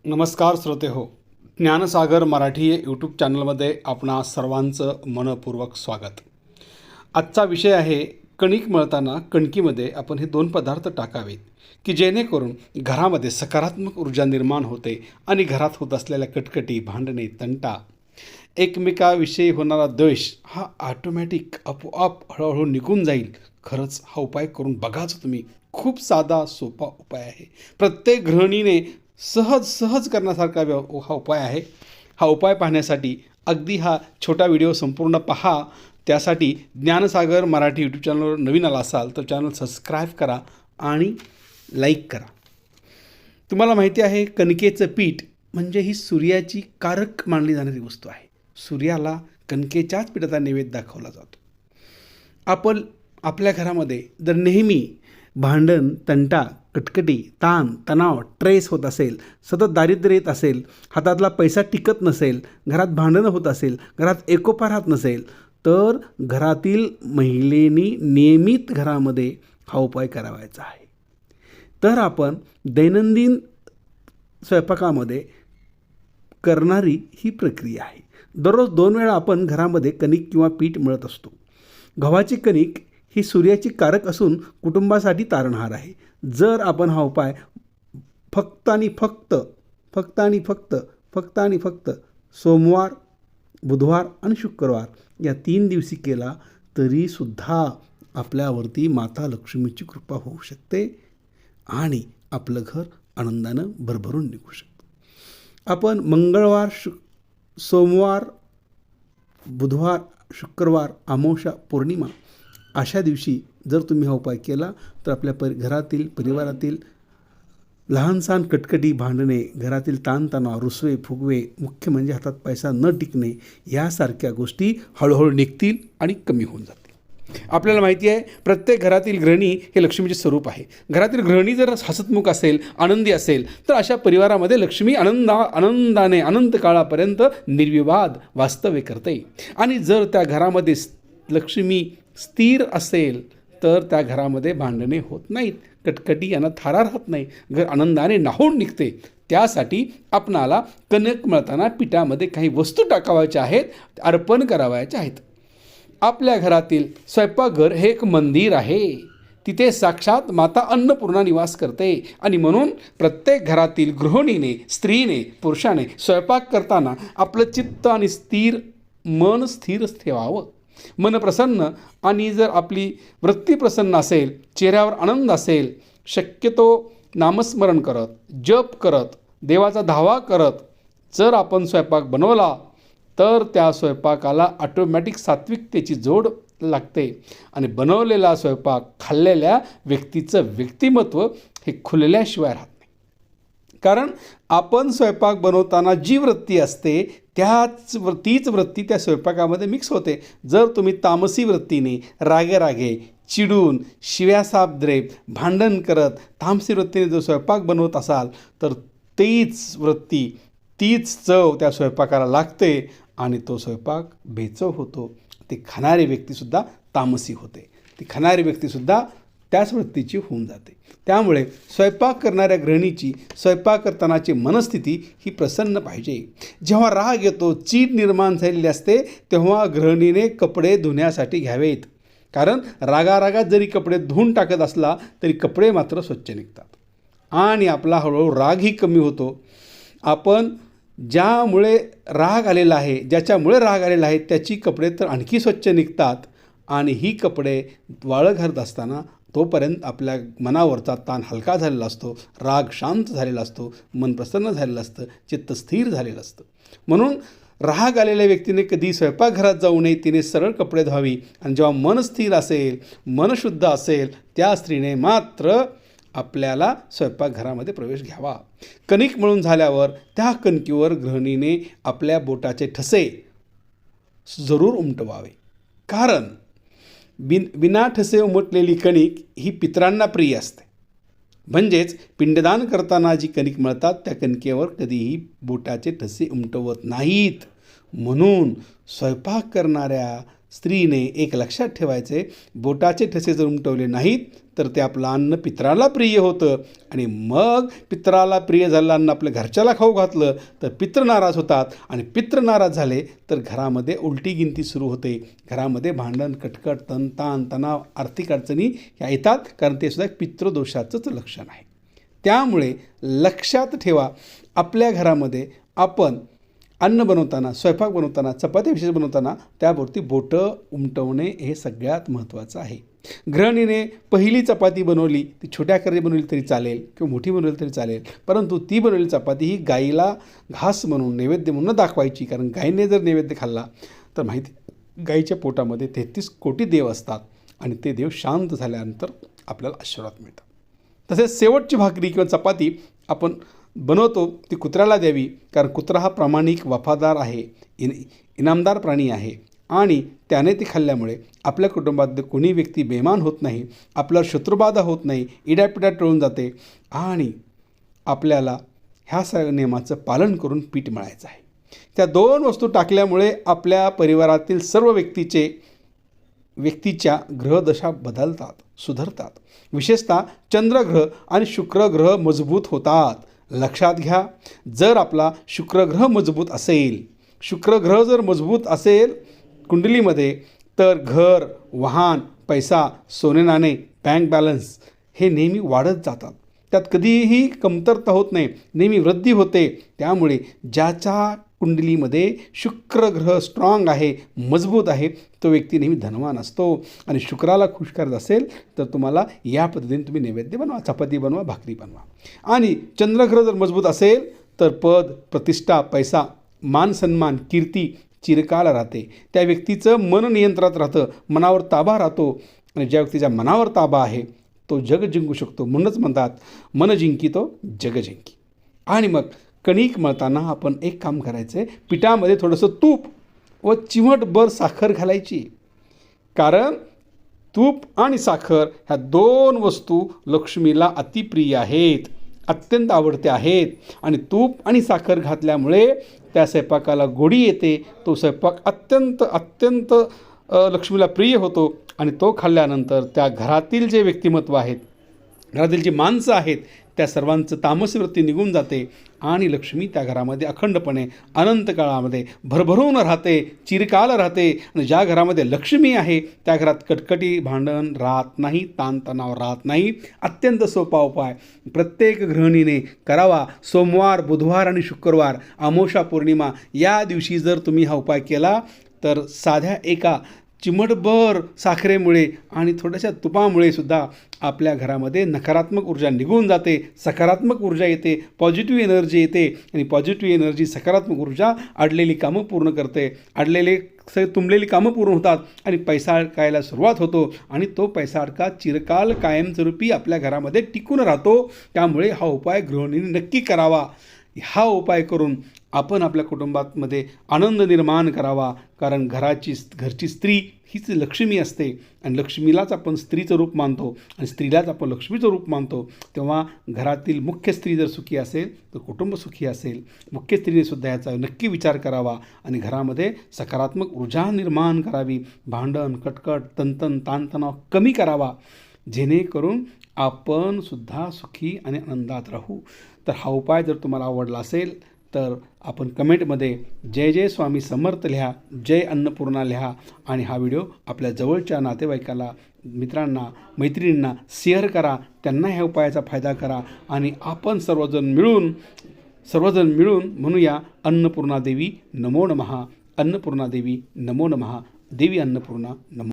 नमस्कार श्रोते हो. ज्ञानसागर मराठी या यूट्यूब चॅनलमध्ये आपणा सर्वांचं मनपूर्वक स्वागत. आजचा विषय आहे कणिक मळताना कणकीमध्ये आपण हे दोन पदार्थ टाकावेत की जेणेकरून घरामध्ये सकारात्मक ऊर्जा निर्माण होते आणि घरात होत असलेल्या कटकटी, भांडणे, तंटा, एकमेकाविषयी होणारा द्वेष हा ऑटोमॅटिक आपोआप हळूहळू निघून जाईल. खरंच हा उपाय करून बघाच तुम्ही. खूप साधा सोपा उपाय आहे. प्रत्येक गृहिणीने सहज करण्यासारखा हा उपाय आहे. हा उपाय पाहण्यासाठी अगदी हा छोटा व्हिडिओ संपूर्ण पहा. त्यासाठी ज्ञानसागर मराठी यूट्यूब चॅनलवर नवीन आला असाल तर चॅनल सबस्क्राईब करा आणि लाईक करा. तुम्हाला माहिती आहे कणकेचं पीठ म्हणजे ही सूर्याची कारक मानली जाणारी वस्तू आहे. सूर्याला कणकेच्याच पीठाचा नैवेद्य दाखवला जातो. आपण आपल्या घरामध्ये जर नेहमी भांडण, तंटा, कटकटी, ताण, तणाव, ट्रेस होत असेल, सतत दारिद्र्य येत असेल, हातातला पैसा टिकत नसेल, घरात भांडणं होत असेल, घरात एकोपा राहत नसेल, तर घरातील महिलेनी नियमित घरामध्ये हा उपाय करावायचा आहे. तर आपण दैनंदिन स्वयंपाकामध्ये करणारी ही प्रक्रिया आहे. दररोज 2 वेळा आपण घरामध्ये कणिक किंवा पीठ मळत असतो. गव्हाची कणिक ही सूर्याची कारक असून कुटुंबासाठी तारणहार आहे. जर आपण हा उपाय फक्त आणि फक्त सोमवार, बुधवार आणि शुक्रवार या 3 दिवशी केला तरीसुद्धा आपल्यावरती माता लक्ष्मीची कृपा होऊ शकते आणि आपलं घर आनंदानं भरभरून निघू शकतं. आपण मंगळवार, सोमवार, बुधवार, शुक्रवार, अमावस्या, पौर्णिमा अशा दिवशी जर तुम्ही हा उपाय केला तर आपल्या घरातील परिवारातील लहानसहान कटकटी, भांडणे, घरातील ताणतणाव, रुसवे फुगवे, मुख्य म्हणजे हातात पैसा न टिकणे यासारख्या गोष्टी हळूहळू निघतील आणि कमी होऊन जातील. आपल्याला माहिती आहे प्रत्येक घरातील गृहिणी हे लक्ष्मीचे स्वरूप आहे. घरातील गृहिणी जर हसतमुख असेल, आनंदी असेल तर अशा परिवारामध्ये लक्ष्मी आनंदाने अनंत काळापर्यंत निर्विवाद वास्तव्य करते. आणि जर त्या घरामध्ये लक्ष्मी स्थिर असेल तर त्या घरामध्ये भांडणे होत नाहीत, कटकटी यांना थारा राहत नाही, घर आनंदाने न्हाऊन निघते. त्यासाठी आपणाला कणिक मळताना पिठामध्ये काही वस्तू टाकावायच्या आहेत, अर्पण करावायच्या आहेत. आपल्या घरातील स्वयंपाकघर हे एक मंदिर आहे. तिथे साक्षात माता अन्नपूर्णा निवास करते आणि म्हणून प्रत्येक घरातील गृहिणीने, स्त्रीने, पुरुषाने स्वयंपाक करताना आपलं चित्त आणि मन स्थिर ठेवावं. मन प्रसन्न आणि जर आपली वृत्ती प्रसन्न असेल, चेहऱ्यावर आनंद असेल, शक्यतो नामस्मरण करत, जप करत, देवाचा धावा करत जर आपण स्वयंपाक बनवला तर त्या स्वयंपाकाला ऑटोमॅटिक सात्विकतेची जोड लागते आणि बनवलेला स्वयंपाक खाल्लेल्या व्यक्तीचं व्यक्तिमत्व हे खुलल्याशिवाय राहत नाही. कारण आपण स्वयंपाक बनवताना जी वृत्ती असते तीच वृत्ती त्या स्वयंपाकामध्ये मिक्स होते. जर तुम्ही तामसी वृत्तीने रागे चिडून, शिव्यासापद्रे, भांडण करत तामसी वृत्तीने जर स्वयंपाक बनवत असाल तर तीच वृत्ती, तीच चव त्या स्वयंपाकाला लागते आणि तो स्वयंपाक बेचव होतो. ती खाणारी व्यक्तीसुद्धा तामसी होते, ती खाणारी व्यक्तीसुद्धा त्याच वृत्तीची होऊन जाते. त्यामुळे स्वयंपाक करणाऱ्या गृहिणीची स्वयंपाक करतानाची मनस्थिती ही प्रसन्न पाहिजे. जेव्हा राग येतो, चीड निर्माण झालेली असते तेव्हा गृहिणीने कपडे धुण्यासाठी घ्यावेत. कारण रागारागात जरी कपडे धुवून टाकत असला तरी कपडे मात्र स्वच्छ निघतात आणि आपला हळूहळू रागही कमी होतो. आपण ज्याच्यामुळे राग आलेला आहे त्याची कपडे तर आणखी स्वच्छ निघतात आणि ही कपडे वाळं घालत असताना तोपर्यंत आपल्या मनावरचा ताण हलका झालेला असतो, राग शांत झालेला असतो, मन प्रसन्न झालेलं असतं, चित्त स्थिर झालेलं असतं. म्हणून राग आलेल्या व्यक्तीने कधी स्वयंपाकघरात जाऊ नये, तिने सरळ कपडे धुवावी आणि जेव्हा मन स्थिर असेल, मन शुद्ध असेल त्या स्त्रीने मात्र आपल्याला स्वयंपाकघरामध्ये प्रवेश घ्यावा. कणिक मळून झाल्यावर त्या कणकीवर गृहिणीने आपल्या बोटाचे ठसे जरूर उमटवावे. कारण विना ठसे उमटलेली कणिक ही पितरांना प्रिय असते. म्हणजेच पिंडदान करताना जी कणिक मळतात त्या कणकेवर कधीही बोटाचे ठसे उमटवत नाहीत. म्हणून स्वयंपाक करणाऱ्या स्त्रीने एक लक्षात ठेवायचे, बोटाचे ठसे जर उमटवले नाहीत तर ते आपलं अन्न पित्राला प्रिय होतं आणि मग पित्राला प्रिय झालेलं अन्न आपल्या घरच्याला खाऊ घातलं तर पित्र नाराज होतात आणि पित्र नाराज झाले तर घरामध्ये उलटी गिनती सुरू होते. घरामध्ये भांडण, कटकट, ताण तणाव, आर्थिक अडचणी ह्या येतात, कारण ते सुद्धा एक पितृदोषाचंच लक्षण आहे. त्यामुळे लक्षात ठेवा, आपल्या घरामध्ये आपण अन्न बनवताना, स्वयंपाक बनवताना, चपाती विशेष बनवताना त्यावरती बोटं उमटवणे हे सगळ्यात महत्त्वाचं आहे. गृहिणीने पहिली चपाती बनवली, ती छोट्या आकाराची बनवली तरी चालेल किंवा मोठी बनवली तरी चालेल, परंतु ती बनवलेली चपाती ही गाईला घास म्हणून, नैवेद्य म्हणून दाखवायची. कारण गायीने जर नैवेद्य खाल्ला तर माहिती, गाईच्या पोटामध्ये 33 कोटी देव असतात आणि ते देव शांत झाल्यानंतर आपल्याला आशीर्वाद मिळतात. तसेच शेवटची भाकरी किंवा चपाती आपण बनवतो ती कुत्र्याला द्यावी, कारण कुत्रा हा प्रामाणिक, वफादार आहे, इनामदार प्राणी आहे आणि त्याने ती खाल्ल्यामुळे आपल्या कुटुंबात कोणी व्यक्ती बेमान होत नाही, आपल्यावर शत्रुबाधा होत नाही, इडापिडा टळून जाते आणि आपल्याला ह्या सगळ्या नियमाचं पालन करून पीठ मळायचं आहे. त्या 2 वस्तू टाकल्यामुळे आपल्या परिवारातील सर्व व्यक्तीच्या ग्रहदशा बदलतात, सुधारतात. विशेषतः चंद्रग्रह आणि शुक्रग्रह मजबूत होतात. लक्षात घ्या, जर आपला शुक्रग्रह मजबूत असेल, शुक्रग्रह जर मजबूत असेल कुंडलीमध्ये, तर घर, वाहन, पैसा, सोने नाणे, बँक बॅलन्स हे नेहमी वाढत जातात. त्यात कधीही कमतरता होत नाही, नेहमी वृद्धी होते. त्यामुळे ज्याच्या कुंडलीमध्ये शुक्रग्रह स्ट्रॉंग आहे, मजबूत आहे, तो व्यक्ती नेहमी धनवान असतो. आणि शुक्राला खुश करत असेल तर तुम्हाला या पद्धतीने तुम्ही नैवेद्य बनवा, चपाती बनवा, भाकरी बनवा. आणि चंद्रग्रह जर मजबूत असेल तर पद, प्रतिष्ठा, पैसा, मान सन्मान, कीर्ती चिरकाल राहते. त्या व्यक्तीचं मन नियंत्रणात राहतं, मनावर ताबा राहतो आणि ज्या व्यक्तीच्या मनावर ताबा आहे तो जग जिंकू शकतो. म्हणूनच म्हणतात, मन जिंकी तो जग जिंकी. आणि मग कणिक मळताना आपण एक काम करायचं आहे, पिठामध्ये थोडंसं तूप व चिमटभर साखर घालायची. कारण तूप आणि साखर ह्या 2 वस्तू लक्ष्मीला अतिप्रिय आहेत, अत्यंत आवडते आहेत. आणि तूप आणि साखर घातल्यामुळे त्या स्वयंपाकाला गोडी येते, तो स्वयंपाक अत्यंत लक्ष्मीला प्रिय होतो. आणि तो खाल्ल्यानंतर त्या घरातील जे व्यक्तिमत्व आहेत, घरातील जी माणसं आहेत, त्या सर्वांचं तामसी वृत्ती निघून जाते आणि लक्ष्मी त्या घरामध्ये अखंडपणे अनंत काळामध्ये भरभरून राहते, चिरकाल राहते. आणि ज्या घरामध्ये लक्ष्मी आहे त्या घरात कटकटी, भांडण राहत नाही, ताणतणाव राहत नाही. अत्यंत सोपा उपाय प्रत्येक गृहिणीने करावा. सोमवार, बुधवार आणि शुक्रवार, अमावस्या, पौर्णिमा या दिवशी जर तुम्ही हा उपाय केला तर साध्या एका चिमटभर साखरेमुळे आणि थोड्याशा तुपामुळे सुद्धा आपल्या घरामध्ये नकारात्मक ऊर्जा निघून जाते, सकारात्मक ऊर्जा येते, पॉझिटिव्ह एनर्जी येते. आणि पॉझिटिव्ह एनर्जी, सकारात्मक ऊर्जा अडलेली कामं पूर्ण करते, तुंबलेली कामं पूर्ण होतात आणि पैसा अडकायला सुरुवात होतो. आणि तो पैसा अडका चिरकाल कायमस्वरूपी आपल्या घरामध्ये टिकून राहतो. त्यामुळे हा उपाय गृहिणींनी नक्की करावा. हा उपाय करून आपण आपल्या कुटुंबामध्ये आनंद निर्माण करावा. कारण घरची स्त्री हीच लक्ष्मी असते आणि लक्ष्मीलाच आपण स्त्रीचं रूप मानतो आणि स्त्रीलाच आपण लक्ष्मीचं रूप मानतो. तेव्हा घरातील मुख्य स्त्री जर सुखी असेल तर कुटुंब सुखी असेल. मुख्य स्त्रीने सुद्धा याचा नक्की विचार करावा आणि घरामध्ये सकारात्मक ऊर्जा निर्माण करावी. भांडण, कटकट, ताणतणाव कमी करावा, जेणेकरून आपण सुद्धा सुखी आणि आनंदात राहू. तर हा उपाय जर तुम्हाला आवडला असेल तर आपण कमेंटमध्ये जय जय स्वामी समर्थ लिहा, जय अन्नपूर्णा लिहा आणि हा व्हिडिओ आपल्या जवळच्या नातेवाईकाला, मित्रांना, मैत्रिणींना शेअर करा. त्यांना ह्या उपायाचा फायदा करा आणि आपण सर्वजण मिळून म्हणूया, अन्नपूर्णा देवी नमो नमः, अन्नपूर्णा देवी नमो नमः, देवी अन्नपूर्णा नमो.